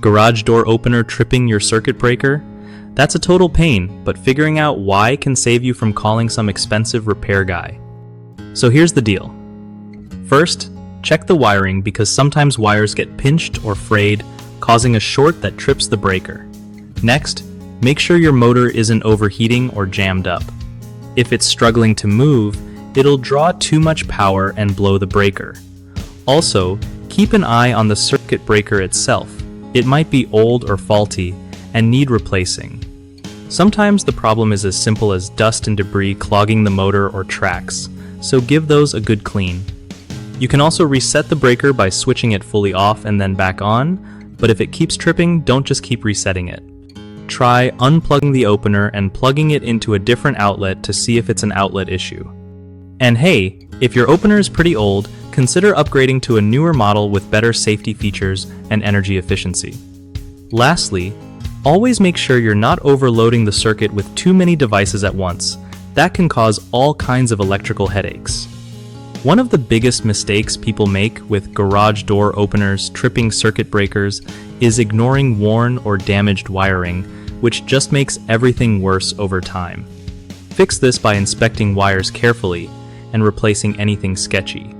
Garage door opener tripping your circuit breaker? That's a total pain, but figuring out why can save you from calling some expensive repair guy. So here's the deal. First, check the wiring because sometimes wires get pinched or frayed, causing a short that trips the breaker. Next, make sure your motor isn't overheating or jammed up. If it's struggling to move, it'll draw too much power and blow the breaker. Also, keep an eye on the circuit breaker itself. It might be old or faulty and need replacing. Sometimes the problem is as simple as dust and debris clogging the motor or tracks, so give those a good clean. You can also reset the breaker by switching it fully off and then back on, but if it keeps tripping, don't just keep resetting it. Try unplugging the opener and plugging it into a different outlet to see if it's an outlet issue. And hey, if your opener is pretty old, consider upgrading to a newer model with better safety features and energy efficiency. Lastly, always make sure you're not overloading the circuit with too many devices at once. That can cause all kinds of electrical headaches. One of the biggest mistakes people make with garage door openers tripping circuit breakers is ignoring worn or damaged wiring, which just makes everything worse over time. Fix this by inspecting wires carefully and replacing anything sketchy.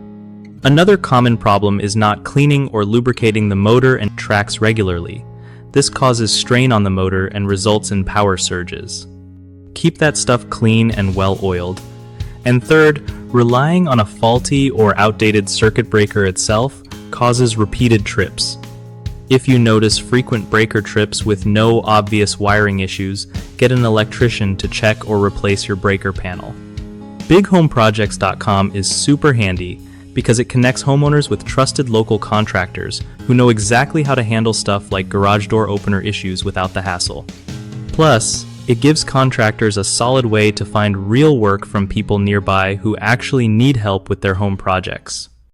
Another common problem is not cleaning or lubricating the motor and tracks regularly. This causes strain on the motor and results in power surges. Keep that stuff clean and well oiled. And third, relying on a faulty or outdated circuit breaker itself causes repeated trips. If you notice frequent breaker trips with no obvious wiring issues, get an electrician to check or replace your breaker panel. BigHomeProjects.com is super handy because it connects homeowners with trusted local contractors who know exactly how to handle stuff like garage door opener issues without the hassle. Plus, it gives contractors a solid way to find real work from people nearby who actually need help with their home projects.